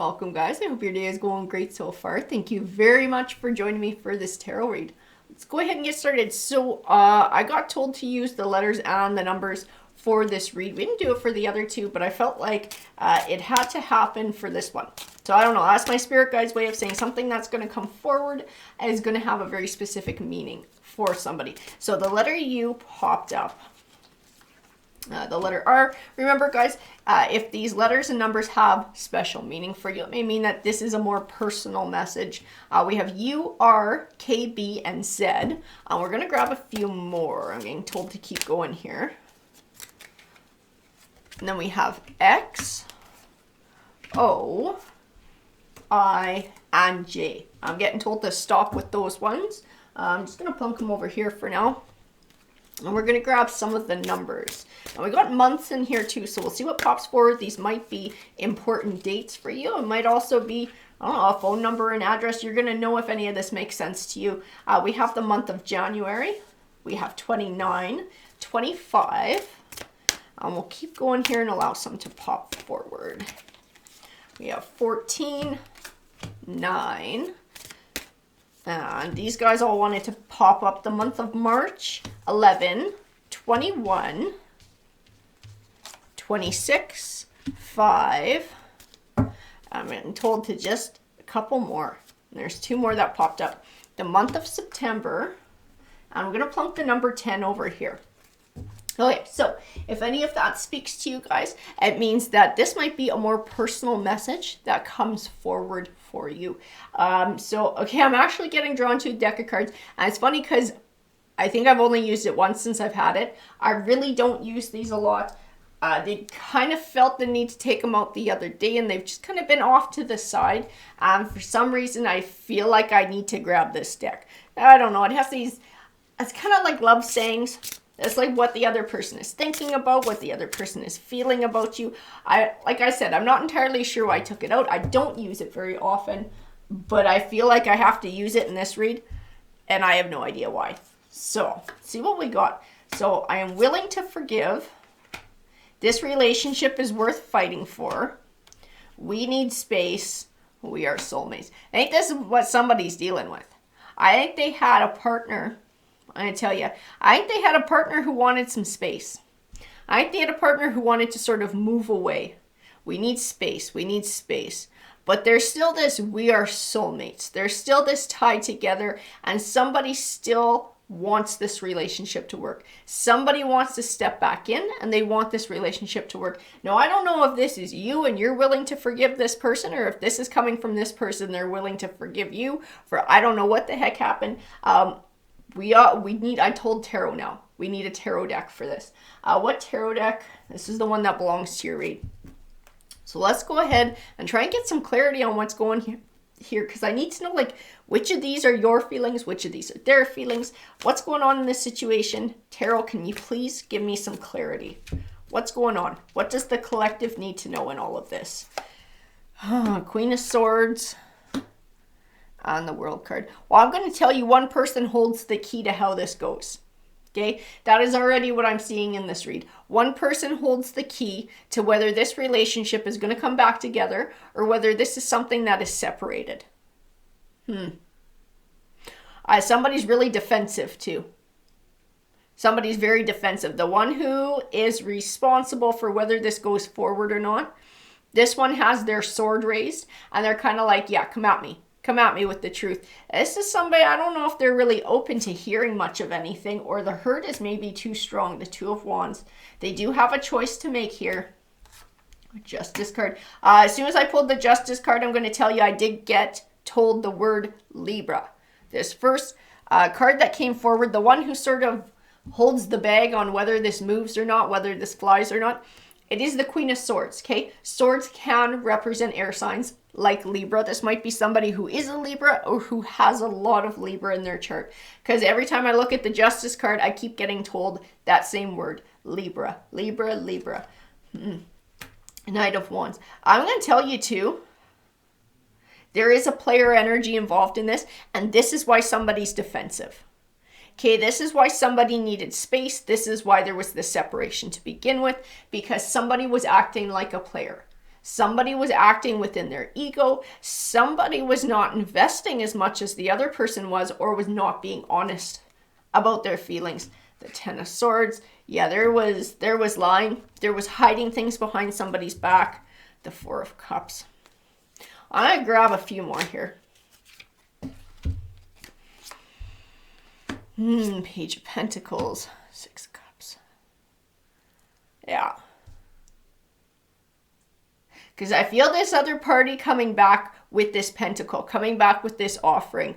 Welcome, guys. I hope your day is going great so far. Thank you very much for joining me for this tarot read. Let's go ahead and get started. So I got told to use the letters and the numbers for this read. We didn't do it for the other two, but I felt like it had to happen for this one. So I don't know. That's my spirit guide's way of saying something that's going to come forward is going to have a very specific meaning for somebody. So the letter U popped up. The letter R. Remember, guys, if these letters and numbers have special meaning for you, it may mean that this is a more personal message. We have U, R, K, B, and Z. We're going to grab a few more. I'm getting told to keep going here. And then we have X, O, I, and J. I'm getting told to stop with those ones. I'm just going to plunk them over here for now. And we're going to grab some of the numbers. And we got months in here too, so we'll see what pops forward. These might be important dates for you. It might also be, I don't know, a phone number and address. You're going to know if any of this makes sense to you. We have the month of January. We have 29, 25. We'll keep going here and allow some to pop forward. We have 14, 9. And these guys all wanted to pop up the month of March, 11, 21, 26, 5. I'm getting told to just a couple more. There's two more that popped up. The month of September, and we're going to plunk the number 10 over here. Okay, so if any of that speaks to you guys, it means that this might be a more personal message that comes forward for you. Okay, I'm actually getting drawn to a deck of cards, and it's funny because I think I've only used it once since I've had it. I really don't use these a lot. They kind of felt the need to take them out the other day, and they've just kind of been off to the side. For some reason, I feel like I need to grab this deck. I don't know. It has these, it's kind of like love sayings. It's like what the other person is thinking about, what the other person is feeling about you. Like I said, I'm not entirely sure why I took it out. I don't use it very often, but I feel like I have to use it in this read, and I have no idea why. So, see what we got. So, I am willing to forgive. This relationship is worth fighting for. We need space. We are soulmates. I think this is what somebody's dealing with. I think they had a partner. I'm going to tell you, I think they had a partner who wanted some space. I think they had a partner who wanted to sort of move away. We need space. We need space. But there's still this, we are soulmates. There's still this tie together, and somebody still wants this relationship to work. Somebody wants to step back in, and they want this relationship to work. Now, I don't know if this is you and you're willing to forgive this person, or if this is coming from this person, they're willing to forgive you for, I don't know what the heck happened. I told tarot now. We need a tarot deck for this. What tarot deck? This is the one that belongs to your read. So let's go ahead and try and get some clarity on what's going here, because I need to know, like, which of these are your feelings, which of these are their feelings, what's going on in this situation. Tarot, can you please give me some clarity? What's going on? What does the collective need to know in all of this? Queen of Swords. On the World card. Well, I'm going to tell you one person holds the key to how this goes. Okay, that is already what I'm seeing in this read. One person holds the key to whether this relationship is going to come back together or whether this is something that is separated. Somebody's really defensive too. Somebody's very defensive. The one who is responsible for whether this goes forward or not, this one has their sword raised and they're kind of like, yeah, come at me. Come at me with the truth. This is somebody, I don't know if they're really open to hearing much of anything, or the hurt is maybe too strong. The Two of Wands. They do have a choice to make here. Justice card. As soon as I pulled the Justice card, I'm going to tell you I did get told the word Libra. This first card that came forward, the one who sort of holds the bag on whether this moves or not, whether this flies or not, it is the Queen of Swords, okay? Swords can represent air signs like Libra. This might be somebody who is a Libra or who has a lot of Libra in their chart. Because every time I look at the Justice card, I keep getting told that same word. Libra, Libra, Libra. Knight of Wands. I'm going to tell you too, there is a player energy involved in this, and this is why somebody's defensive. Okay, this is why somebody needed space. This is why there was the separation to begin with, because somebody was acting like a player. Somebody was acting within their ego. Somebody was not investing as much as the other person was, or was not being honest about their feelings. The Ten of Swords. Yeah, there was lying. There was hiding things behind somebody's back. The Four of Cups. I'm going to grab a few more here. Page of Pentacles. Six of Cups. Yeah. Because I feel this other party coming back with this pentacle, coming back with this offering,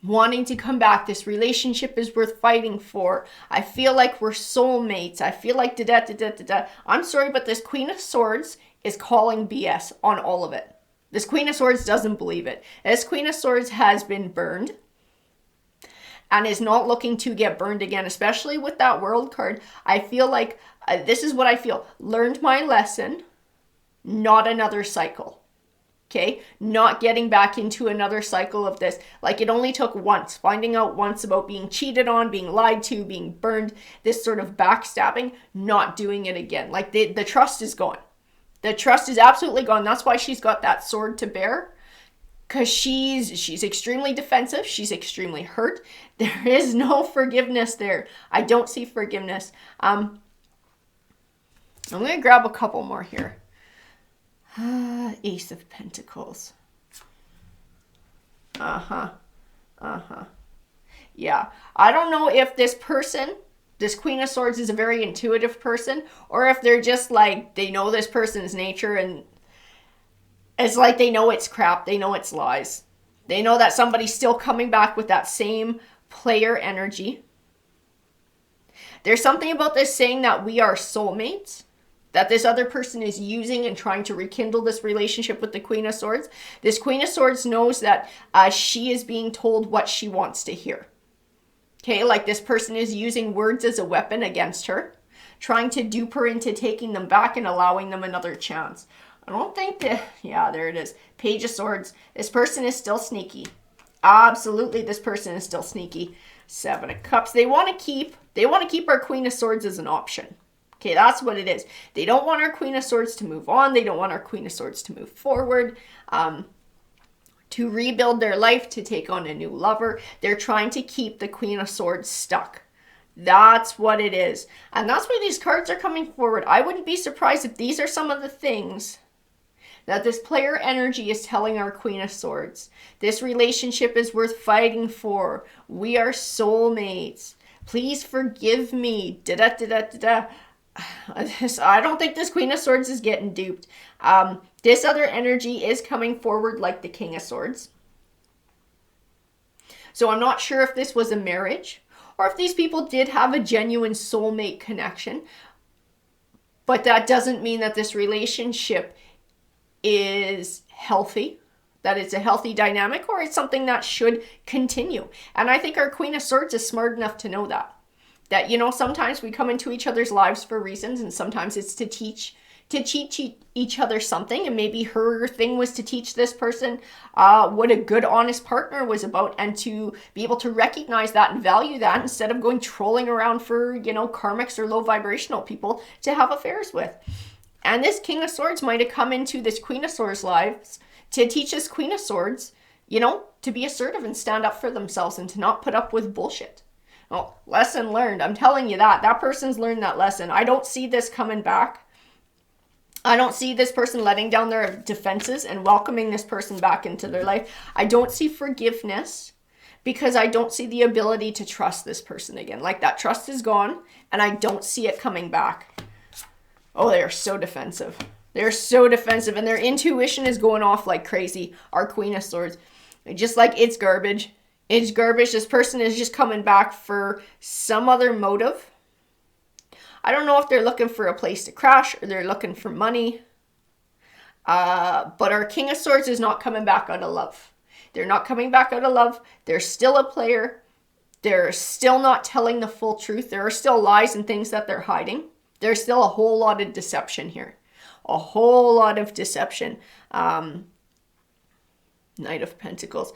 wanting to come back. This relationship is worth fighting for. I feel like we're soulmates. I feel like da-da-da-da-da-da. I'm sorry, but this Queen of Swords is calling BS on all of it. This Queen of Swords doesn't believe it. This Queen of Swords has been burned and is not looking to get burned again, especially with that World card. I feel like, this is what I feel, learned my lesson, not another cycle. Okay? Not getting back into another cycle of this. Like, it only took once, finding out once about being cheated on, being lied to, being burned, this sort of backstabbing, not doing it again. Like, the trust is gone. The trust is absolutely gone. That's why she's got that sword to bear. Because she's extremely defensive. She's extremely hurt. There is no forgiveness there. I don't see forgiveness. I'm going to grab a couple more here. Ace of Pentacles. Yeah. I don't know if this person, this Queen of Swords, is a very intuitive person, or if they're just like, they know this person's nature and it's like they know it's crap. They know it's lies. They know that somebody's still coming back with that same player energy. There's something about this saying that we are soulmates, that this other person is using and trying to rekindle this relationship with the Queen of Swords. This Queen of Swords knows that she is being told what she wants to hear. Okay, like this person is using words as a weapon against her, trying to dupe her into taking them back and allowing them another chance. I don't think that, yeah, there it is. Page of Swords. This person is still sneaky. Absolutely, this person is still sneaky. Seven of Cups. They want to keep our Queen of Swords as an option. Okay, that's what it is. They don't want our Queen of Swords to move on. They don't want our Queen of Swords to move forward, to rebuild their life, to take on a new lover. They're trying to keep the Queen of Swords stuck. That's what it is. And that's why these cards are coming forward. I wouldn't be surprised if these are some of the things that this player energy is telling our Queen of Swords. This relationship is worth fighting for. We are soulmates. Please forgive me. Da-da-da-da-da-da. I don't think this Queen of Swords is getting duped. This other energy is coming forward like the King of Swords. So I'm not sure if this was a marriage or if these people did have a genuine soulmate connection. But that doesn't mean that this relationship is healthy, that it's a healthy dynamic, or it's something that should continue. And I think our Queen of Swords is smart enough to know that. That, you know, sometimes we come into each other's lives for reasons, and sometimes it's to teach each other something. And maybe her thing was to teach this person what a good, honest partner was about, and to be able to recognize that and value that instead of going trolling around for, you know, karmics or low vibrational people to have affairs with. And this King of Swords might have come into this Queen of Swords lives to teach this Queen of Swords, you know, to be assertive and stand up for themselves and to not put up with bullshit. Well, lesson learned. I'm telling you that. That person's learned that lesson. I don't see this coming back. I don't see this person letting down their defenses and welcoming this person back into their life. I don't see forgiveness because I don't see the ability to trust this person again. Like, that trust is gone and I don't see it coming back. Oh, they are so defensive. They're so defensive and their intuition is going off like crazy. Our Queen of Swords. Just like, it's garbage. It's garbage. This person is just coming back for some other motive. I don't know if they're looking for a place to crash or they're looking for money. But our King of Swords is not coming back out of love. They're not coming back out of love. They're still a player. They're still not telling the full truth. There are still lies and things that they're hiding. There's still a whole lot of deception here. A whole lot of deception. Knight of Pentacles.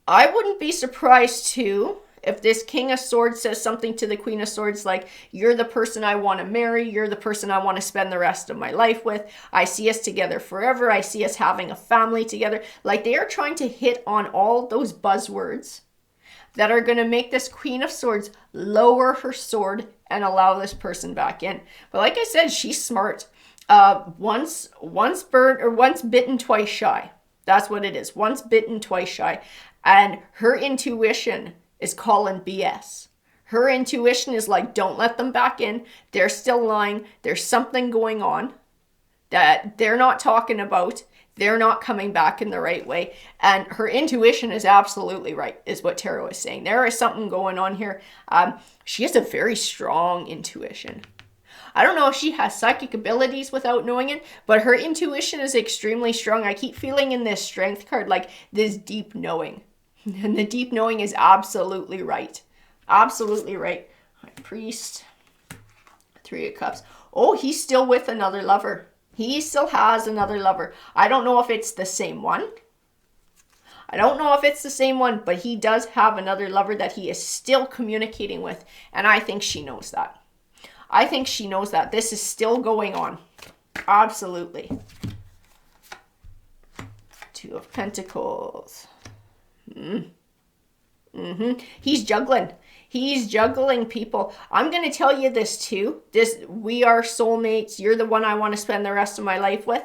I wouldn't be surprised too If this King of Swords says something to the Queen of Swords like, you're the person I want to marry, you're the person I want to spend the rest of my life with, I see us together forever, I see us having a family together. Like, they are trying to hit on all those buzzwords that are going to make this Queen of Swords lower her sword and allow this person back in. But like I said, she's smart. Once bitten, twice shy. That's what it is. Once bitten, twice shy. And her intuition is calling BS. Her intuition is like, don't let them back in. They're still lying. There's something going on that they're not talking about. They're not coming back in the right way. And her intuition is absolutely right, is what Tarot is saying. There is something going on here. She has a very strong intuition. I don't know if she has psychic abilities without knowing it, but her intuition is extremely strong. I keep feeling in this strength card like this deep knowing. And the deep knowing is absolutely right. Absolutely right. High Priest. 3 of Cups. Oh, he's still with another lover. He still has another lover. I don't know if it's the same one. But he does have another lover that he is still communicating with. And I think she knows that. This is still going on. Absolutely. 2 of Pentacles. He's juggling. He's juggling people. I'm going to tell you this too. We are soulmates. You're the one I want to spend the rest of my life with.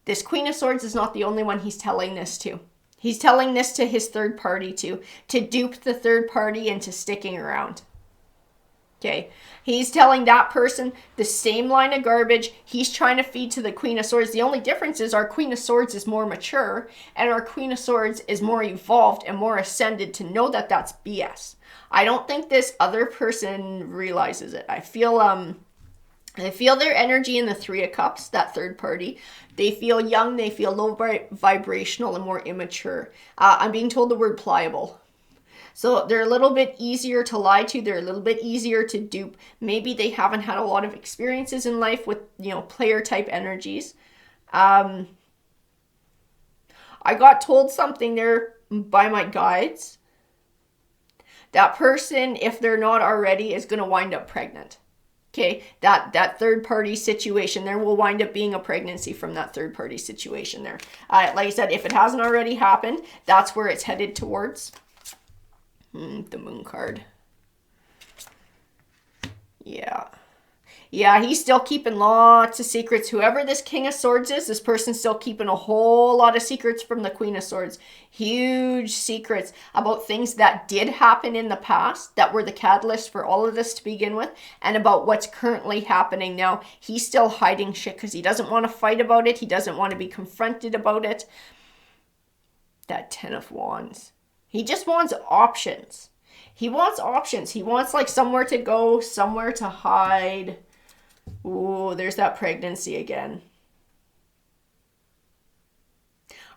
This Queen of Swords is not the only one he's telling this to. He's telling this to his third party too, to dupe the third party into sticking around. Okay, he's telling that person the same line of garbage he's trying to feed to the Queen of Swords. The only difference is our Queen of Swords is more mature and our Queen of Swords is more evolved and more ascended to know that that's BS. I don't think this other person realizes it. I feel their energy in the 3 of Cups, that third party. They feel young, they feel low vibrational and more immature. I'm being told the word pliable. So they're a little bit easier to lie to. They're a little bit easier to dupe. Maybe they haven't had a lot of experiences in life with, player type energies. I got told something there by my guides. That person, if they're not already, is going to wind up pregnant. Okay, that third party situation, there will wind up being a pregnancy from that third party situation there. Like I said, if it hasn't already happened, that's where it's headed towards. The Moon card. Yeah, he's still keeping lots of secrets. Whoever this King of Swords is, this person's still keeping a whole lot of secrets from the Queen of Swords. Huge secrets about things that did happen in the past that were the catalyst for all of this to begin with, and about what's currently happening now. He's still hiding shit because he doesn't want to fight about it. He doesn't want to be confronted about it. That 10 of Wands. He just wants options. He wants options. He wants like somewhere to go, somewhere to hide. Ooh, there's that pregnancy again.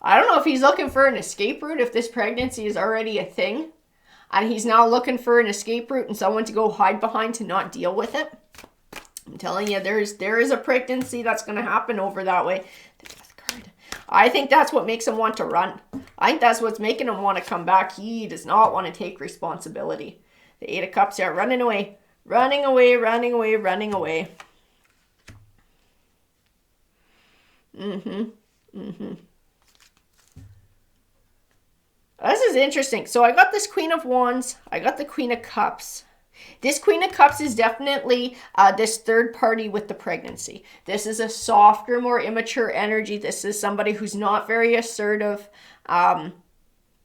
I don't know if he's looking for an escape route, if this pregnancy is already a thing. And he's now looking for an escape route and someone to go hide behind to not deal with it. I'm telling you, there is a pregnancy that's going to happen over that way. The Death card. I think that's what makes him want to run. I think that's what's making him want to come back. He does not want to take responsibility. The 8 of Cups are running away. Running away, running away, running away. This is interesting. So I got this Queen of Wands. I got the Queen of Cups. This Queen of Cups is definitely this third party with the pregnancy. This is a softer, more immature energy. This is somebody who's not very assertive.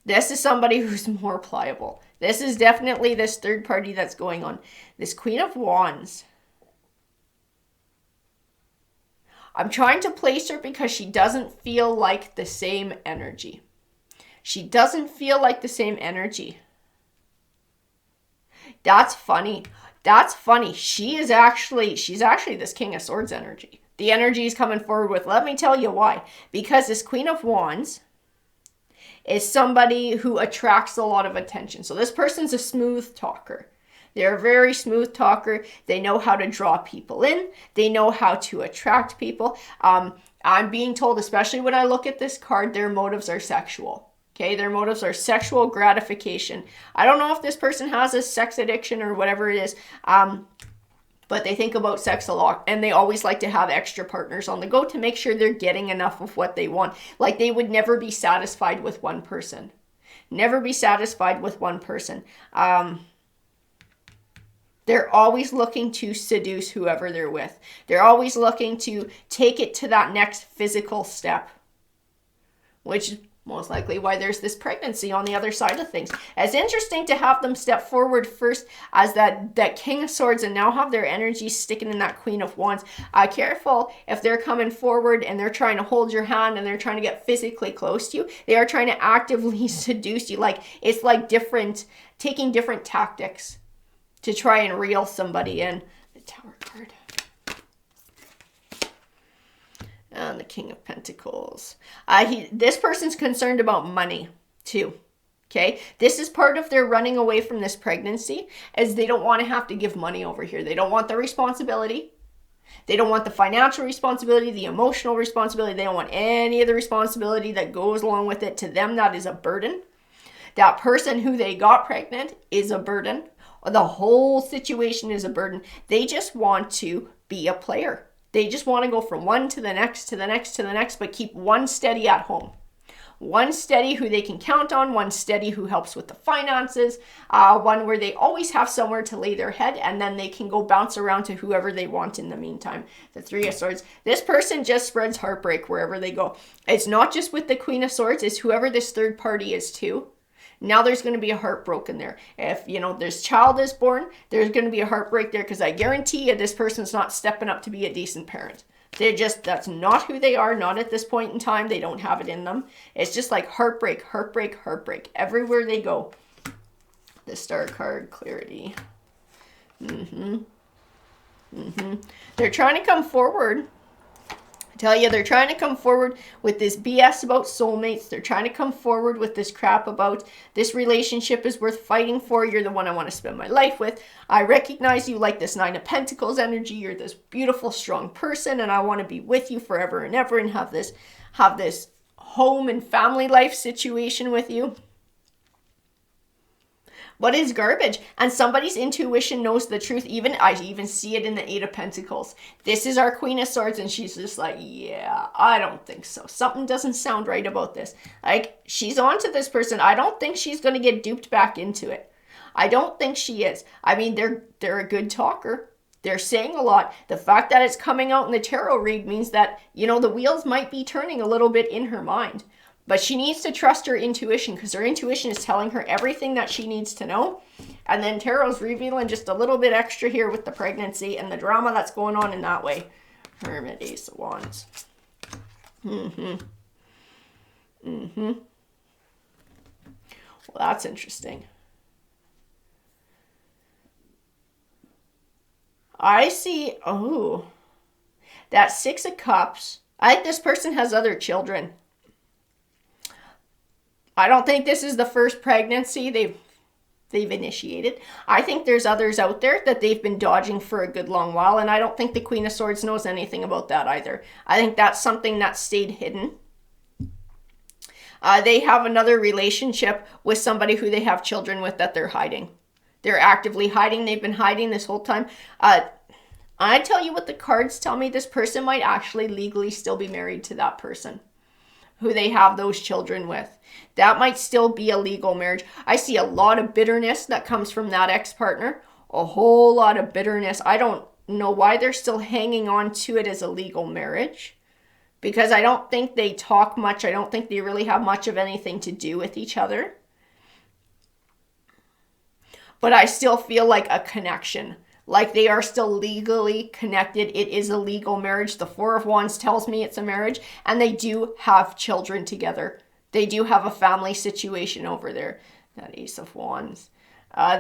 This is somebody who's more pliable. This is definitely this third party that's going on. This Queen of Wands. I'm trying to place her because she doesn't feel like the same energy. She doesn't feel like the same energy. That's funny. That's funny. She's actually this King of Swords energy. The energy is coming forward with, let me tell you why. Because this Queen of Wands is somebody who attracts a lot of attention. So this person's a smooth talker. They're a very smooth talker. They know how to draw people in. They know how to attract people. I'm being told, especially when I look at this card, their motives are sexual. Okay, their motives are sexual gratification. I don't know if this person has a sex addiction or whatever it is, but they think about sex a lot, and they always like to have extra partners on the go to make sure they're getting enough of what they want. Like, they would never be satisfied with one person. Never be satisfied with one person. They're always looking to seduce whoever they're with. They're always looking to take it to that next physical step, which is most likely why there's this pregnancy on the other side of things. It's interesting to have them step forward first as that King of Swords and now have their energy sticking in that Queen of Wands. Careful if they're coming forward and they're trying to hold your hand and they're trying to get physically close to you. They are trying to actively seduce you. Like, it's like taking different tactics to try and reel somebody in. The Tower card. And the King of Pentacles. This person's concerned about money too. Okay, this is part of their running away from this pregnancy, as they don't want to have to give money over here. They don't want the responsibility. They don't want the financial responsibility, the emotional responsibility. They don't want any of the responsibility that goes along with it. To them, that is a burden. That person who they got pregnant is a burden. The whole situation is a burden. They just want to be a player. They just want to go from one to the next, to the next, to the next, but keep one steady at home. One steady who they can count on, one steady who helps with the finances, one where they always have somewhere to lay their head, and then they can go bounce around to whoever they want in the meantime. The Three of Swords. This person just spreads heartbreak wherever they go. It's not just with the Queen of Swords, it's whoever this third party is too. Now there's going to be a heartbreak in there. If, this child is born, there's going to be a heartbreak there, because I guarantee you this person's not stepping up to be a decent parent. That's not who they are, not at this point in time. They don't have it in them. It's just like heartbreak, heartbreak, heartbreak everywhere they go. The Star card, clarity. They're trying to come forward. Tell you, they're trying to come forward with this BS about soulmates. They're trying to come forward with this crap about this relationship is worth fighting for. You're the one I want to spend my life with. I recognize you like this Nine of Pentacles energy. You're this beautiful, strong person, and I want to be with you forever and ever and have this home and family life situation with you. But it's garbage, and somebody's intuition knows the truth. I even see it in the Eight of Pentacles. This is our Queen of Swords, and she's just like, yeah, I don't think so. Something doesn't sound right about this. Like, she's onto this person. I don't think she's going to get duped back into it. I don't think she is. I mean, they're a good talker. They're saying a lot. The fact that it's coming out in the tarot read means that, the wheels might be turning a little bit in her mind. But she needs to trust her intuition, because her intuition is telling her everything that she needs to know. And then Tarot's revealing just a little bit extra here with the pregnancy and the drama that's going on in that way. Hermit, Ace of Wands. Well, that's interesting. I see, that Six of Cups. I think this person has other children. I don't think this is the first pregnancy they've initiated. I think there's others out there that they've been dodging for a good long while, and I don't think the Queen of Swords knows anything about that either. I think that's something that stayed hidden. They have another relationship with somebody who they have children with that they're hiding. They're actively hiding. They've been hiding this whole time. I tell you what the cards tell me, this person might actually legally still be married to that person who they have those children with. That might still be a legal marriage. I see a lot of bitterness that comes from that ex-partner. A whole lot of bitterness. I don't know why they're still hanging on to it as a legal marriage, because I don't think they talk much. I don't think they really have much of anything to do with each other. But I still feel like a connection. Like they are still legally connected. It is a legal marriage. The Four of Wands tells me it's a marriage, and they do have children together. They do have a family situation over there. That Ace of Wands.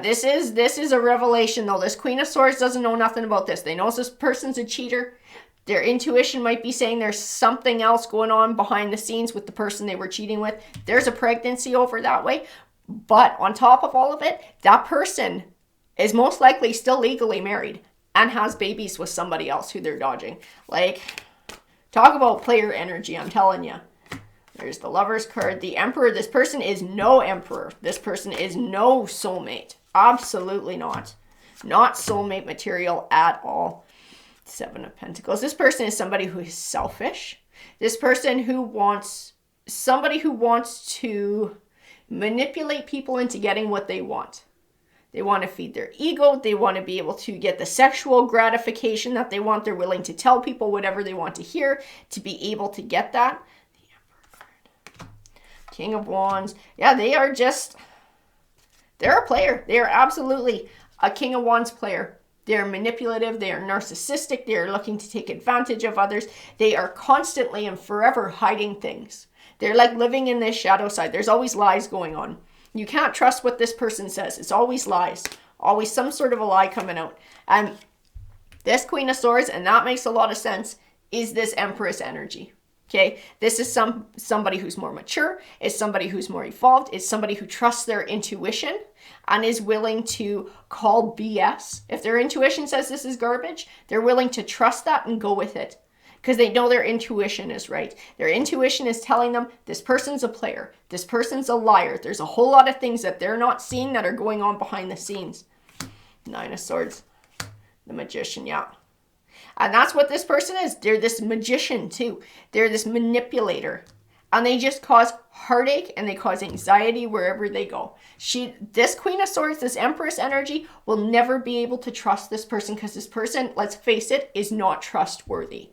This is a revelation though. This Queen of Swords doesn't know nothing about this. They know this person's a cheater. Their intuition might be saying there's something else going on behind the scenes with the person they were cheating with. There's a pregnancy over that way. But on top of all of it, that person is most likely still legally married and has babies with somebody else who they're dodging. Like, talk about player energy, I'm telling you. There's the Lovers card. The Emperor. This person is no Emperor. This person is no soulmate. Absolutely not. Not soulmate material at all. Seven of Pentacles. This person is somebody who is selfish. This person who wants, somebody who wants to manipulate people into getting what they want. They want to feed their ego. They want to be able to get the sexual gratification that they want. They're willing to tell people whatever they want to hear to be able to get that. The Emperor card. King of Wands. Yeah, they are just, they're a player. They are absolutely a King of Wands player. They're manipulative. They are narcissistic. They are looking to take advantage of others. They are constantly and forever hiding things. They're like living in this shadow side. There's always lies going on. You can't trust what this person says. It's always lies. Always some sort of a lie coming out. And this Queen of Swords, and that makes a lot of sense, is this Empress energy. Okay? This is somebody who's more mature. It's somebody who's more evolved. It's somebody who trusts their intuition and is willing to call BS. If their intuition says this is garbage, they're willing to trust that and go with it. Because they know their intuition is right. Their intuition is telling them this person's a player. This person's a liar. There's a whole lot of things that they're not seeing that are going on behind the scenes. Nine of Swords. The Magician, yeah. And that's what this person is. They're this magician too. They're this manipulator. And they just cause heartache and they cause anxiety wherever they go. This Queen of Swords, this Empress energy, will never be able to trust this person because this person, let's face it, is not trustworthy.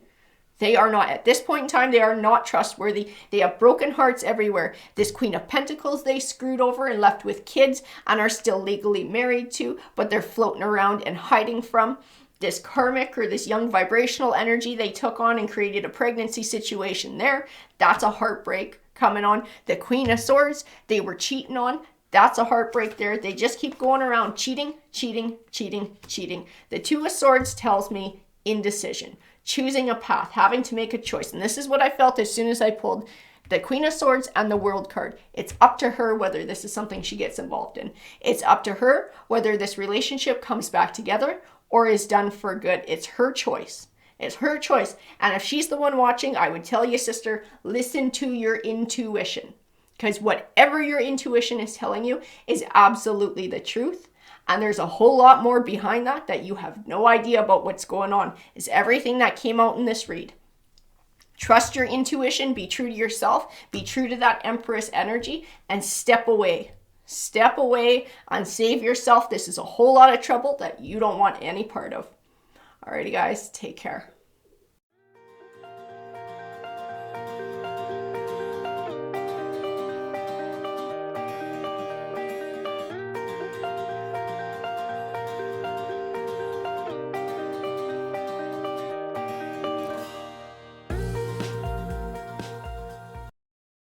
They are not, at this point in time, they are not trustworthy. They have broken hearts everywhere. This Queen of Pentacles they screwed over and left with kids and are still legally married to, but they're floating around and hiding from. This karmic or this young vibrational energy they took on and created a pregnancy situation there. That's a heartbreak coming on. The Queen of Swords, they were cheating on. That's a heartbreak there. They just keep going around cheating, cheating, cheating, cheating. The Two of Swords tells me indecision. Choosing a path, having to make a choice. And this is what I felt as soon as I pulled the Queen of Swords and the World card. It's up to her whether this is something she gets involved in. It's up to her whether this relationship comes back together or is done for good. It's her choice. It's her choice. And if she's the one watching, I would tell you, sister, listen to your intuition. Because whatever your intuition is telling you is absolutely the truth. And there's a whole lot more behind that you have no idea about what's going on. Is everything that came out in this read. Trust your intuition, be true to yourself, be true to that Empress energy, and step away. Step away and save yourself. This is a whole lot of trouble that you don't want any part of. Alrighty guys, take care.